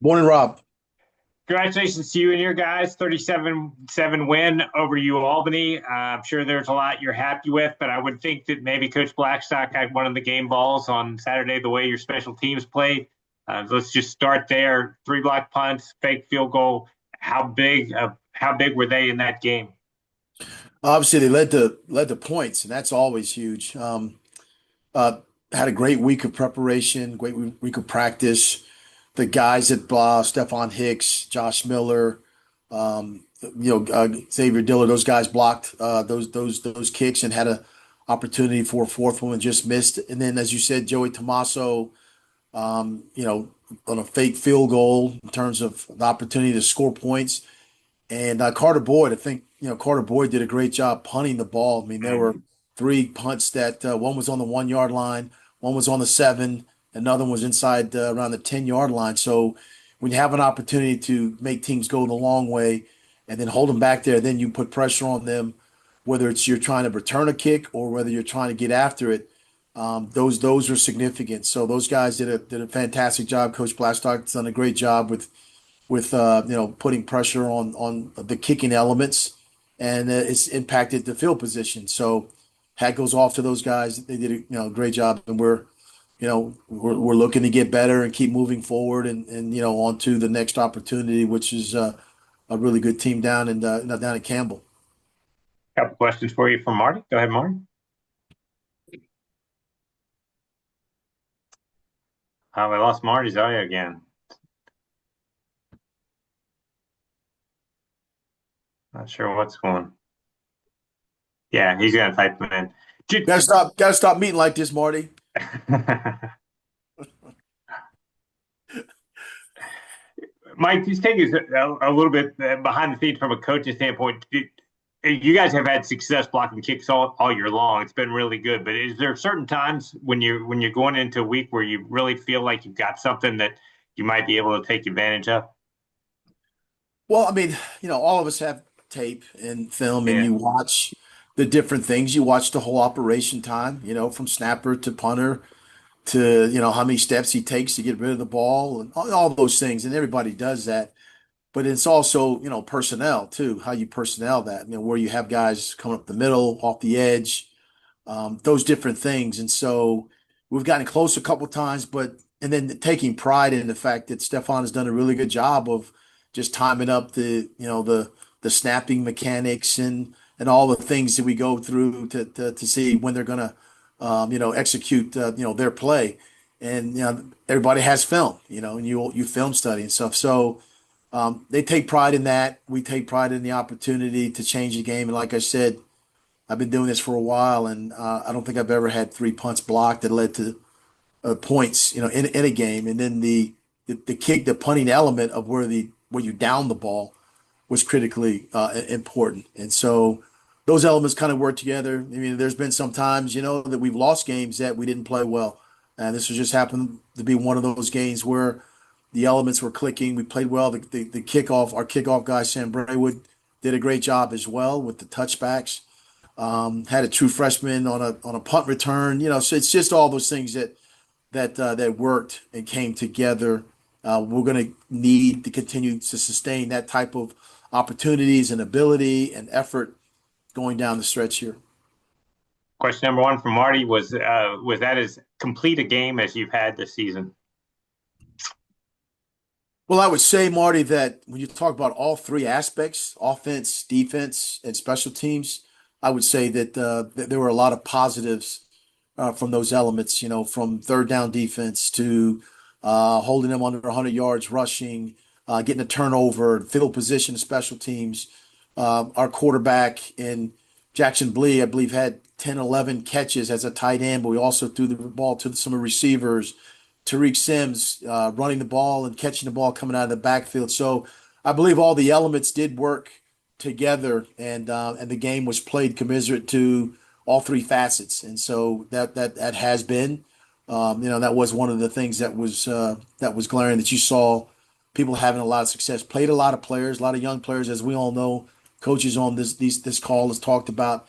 Morning, Rob. Congratulations to you and your guys. 37-7 win over you, Albany. I'm sure there's a lot you're happy with, but I would think that maybe Coach Blackstock had one of the game balls on Saturday, the way your special teams played. Let's just start there. Three block punts, fake field goal. How big were they in that game? Obviously, they led to points, and that's always huge. Uh, had a great week of preparation, great week of practice. The guys at Stephon Hicks, Josh Miller, Xavier Diller, those guys blocked those kicks and had a opportunity for a fourth one and just missed. And then, as you said, Joey Tomaso, um, you know, on a fake field goal in terms of the opportunity to score points. And Carter Boyd, I think, Carter Boyd did a great job punting the ball. I mean, there were Mhm. three punts that one was on the 1 yard line, one was on the seven, another one was inside around the 10 yard line. So when you have an opportunity to make teams go the long way and then hold them back there, then you put pressure on them, whether it's you're trying to return a kick or whether you're trying to get after it. Those are significant. So those guys did a fantastic job. Coach Blastock's done a great job with putting pressure on the kicking elements, and it's impacted the field position. So hat goes off to those guys. They did a great job, and we're looking to get better and keep moving forward, and on to the next opportunity, which is a really good team down in Campbell. Couple questions for you from Marty. Go ahead, Marty. We lost Marty's audio again. Not sure what's going. Yeah, he's gonna type them in. Gotta stop meeting like this, Marty. Mike, just take us a little bit behind the scenes from a coaching standpoint. You guys have had success blocking kicks all year long. It's been really good. But is there certain times when you're going into a week where you really feel like you've got something that you might be able to take advantage of? Well, I mean, all of us have tape and film, and Yeah. you watch the different things. You watch the whole operation time, from snapper to punter to, how many steps he takes to get rid of the ball and all those things. And everybody does that. But it's also, personnel too, how you personnel that, where you have guys coming up the middle, off the edge, those different things. And so we've gotten close a couple times, and then taking pride in the fact that Stefan has done a really good job of just timing up the snapping mechanics and all the things that we go through to see when they're gonna execute their play. And everybody has film, and you film study and stuff. So they take pride in that. We take pride in the opportunity to change the game. And like I said, I've been doing this for a while, and I don't think I've ever had three punts blocked that led to points, in a game. And then the kick, the punting element of where you down the ball was critically important. And so those elements kind of work together. I mean, there's been some times, that we've lost games that we didn't play well, and this has just happened to be one of those games where the elements were clicking. We played well. The kickoff, our kickoff guy Sam Braywood did a great job as well with the touchbacks. Had a true freshman on a punt return. So it's just all those things that worked and came together. We're going to need to continue to sustain that type of opportunities and ability and effort going down the stretch here. Question number one from Marty was that as complete a game as you've had this season? Well, I would say, Marty, that when you talk about all three aspects, offense, defense, and special teams, I would say that there were a lot of positives from those elements, from third down defense to holding them under 100 yards rushing, getting a turnover, field position, special teams. Our quarterback in Jackson Blee, I believe, had 10, 11 catches as a tight end, but we also threw the ball to some receivers. Tariq Sims running the ball and catching the ball coming out of the backfield. So I believe all the elements did work together, and the game was played commiserate to all three facets. And so that has been, that was one of the things that was glaring, that you saw people having a lot of success. Played a lot of players, a lot of young players, as we all know. Coaches on this call has talked about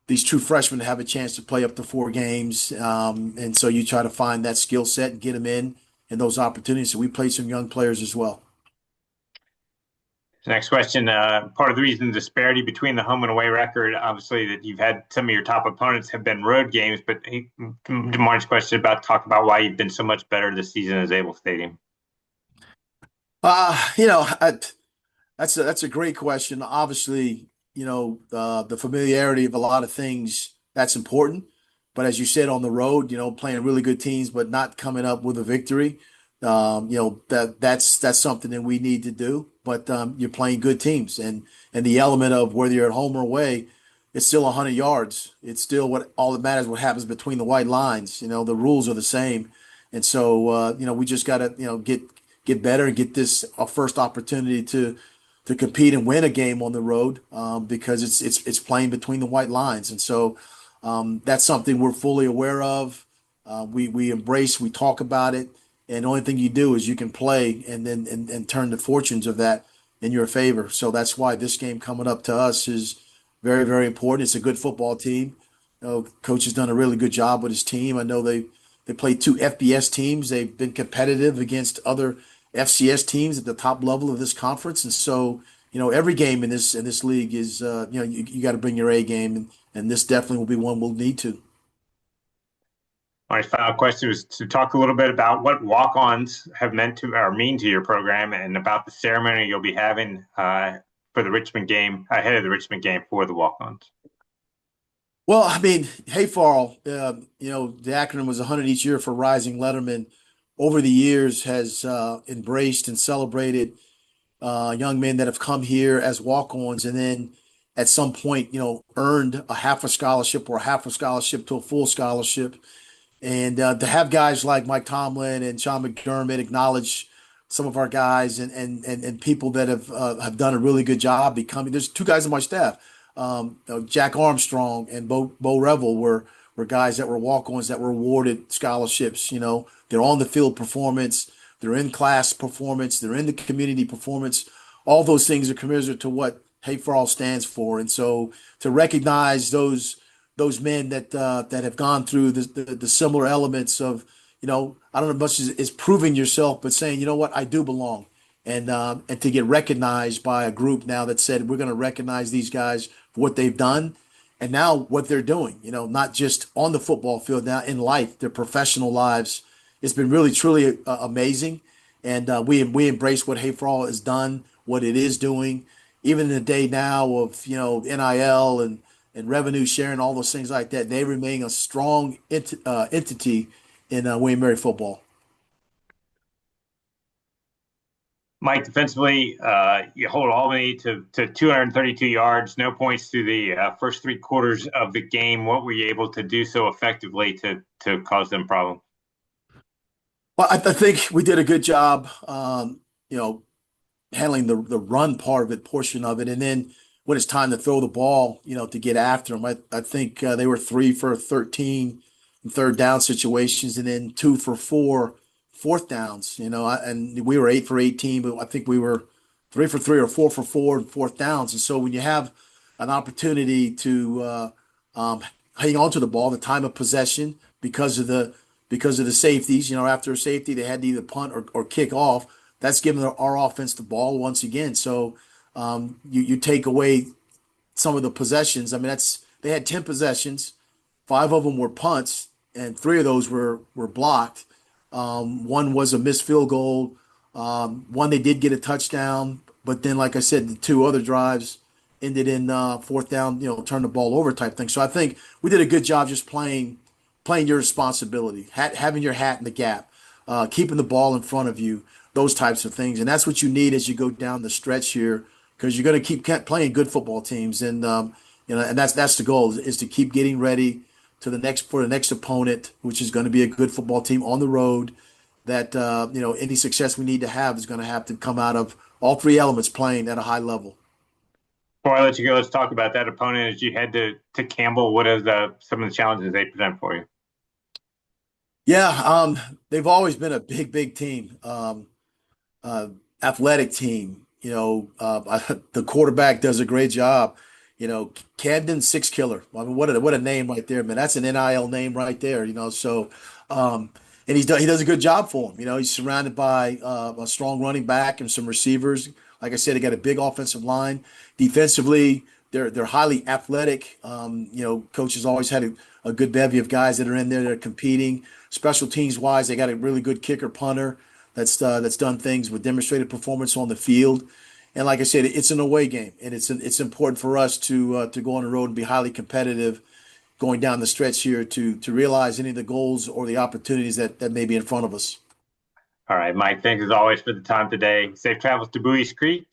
these true freshmen have a chance to play up to four games. And so you try to find that skill set and get them in in those opportunities. So we played some young players as well. Next question. Part of the reason the disparity between the home and away record, obviously, that you've had some of your top opponents have been road games. But DeMar's question about talk about why you've been so much better this season at Zabel Stadium. You know, that's a great question. Obviously, the familiarity of a lot of things that's important. But as you said, on the road, playing really good teams, but not coming up with a victory, that's something that we need to do. But you're playing good teams, and the element of whether you're at home or away, it's still 100 yards. It's still what all that matters. What happens between the white lines? The rules are the same, and so we just got to get better and get this our first opportunity to compete and win a game on the road because it's playing between the white lines, and so that's something we're fully aware of. We embrace, we talk about it, and the only thing you do is you can play and then and turn the fortunes of that in your favor. So that's why this game coming up to us is very, very important. It's a good football team. Coach has done a really good job with his team. I know they played two FBS teams. They've been competitive against other FCS teams at the top level of this conference, and so every game in this league is you got to bring your A game, and this definitely will be one we'll need to. My final question was to talk a little bit about what walk-ons have meant to or mean to your program, and about the ceremony you'll be having for the Richmond game ahead of the Richmond game for the walk-ons. Well, I mean, hey, Farrell, the acronym was 100 each year for Rising Letterman. Over the years, has embraced and celebrated young men that have come here as walk-ons, and then at some point, earned a half a scholarship or a half a scholarship to a full scholarship. And to have guys like Mike Tomlin and Sean McDermott acknowledge some of our guys and people that have done a really good job becoming. There's two guys on my staff, Jack Armstrong and Bo Revel were guys that were walk-ons that were awarded scholarships. They're on the field performance, they're in class performance, they're in the community performance. All those things are commensurate to what Hey for All stands for, and so to recognize those men that have gone through the similar elements of, I don't know much as proving yourself, but saying, what, I do belong, and to get recognized by a group now that said we're going to recognize these guys for what they've done, and now what they're doing, not just on the football field, now in life, their professional lives. It's been really truly amazing, and we embrace what Hey for All has done, what it is doing, even in the day now of NIL and revenue sharing, all those things like that. They remain a strong entity in William Mary football. Mike, defensively, you hold Albany to 232 yards, no points through the first three quarters of the game. What were you able to do so effectively to cause them problems? Well, I think we did a good job, handling the run part of it, portion of it, and then when it's time to throw the ball, to get after them. I think they were 3 for 13 in third down situations, and then 2 for 4 fourth downs. And we were 8 for 18, but I think we were 3 for 3 or 4 for 4 in fourth downs. And so when you have an opportunity to hang on to the ball, the time of possession, because of the safeties, after a safety they had to either punt or kick off. That's giving our offense the ball once again. So you take away some of the possessions. I mean, they had 10 possessions, 5 of them were punts, and 3 of those were blocked. One was a missed field goal. One they did get a touchdown, but then, like I said, the 2 other drives ended in fourth down, turn the ball over type thing. So I think we did a good job just playing your responsibility, having your hat in the gap, keeping the ball in front of you, those types of things, and that's what you need as you go down the stretch here, because you're going to keep playing good football teams, and and that's the goal is to keep getting ready for the next opponent, which is going to be a good football team on the road. That any success we need to have is going to have to come out of all 3 elements playing at a high level. Before I let you go, let's talk about that opponent as you head to Campbell. What are some of the challenges they present for you? Yeah, they've always been a big, big team, athletic team. The quarterback does a great job. Camden Six Killer. I mean, what a name right there, man. That's an NIL name right there. So and he does a good job for him. You know, he's surrounded by a strong running back and some receivers. Like I said, they got a big offensive line. Defensively, they're highly athletic. You know, coaches always had a good bevy of guys that are in there that are competing. Special teams wise, they got a really good kicker punter that's done things with demonstrated performance on the field. And like I said, it's an away game, and it's important for us to go on the road and be highly competitive going down the stretch here to realize any of the goals or the opportunities that may be in front of us. All right, Mike, thanks as always for the time today. Safe travels to Buies Creek.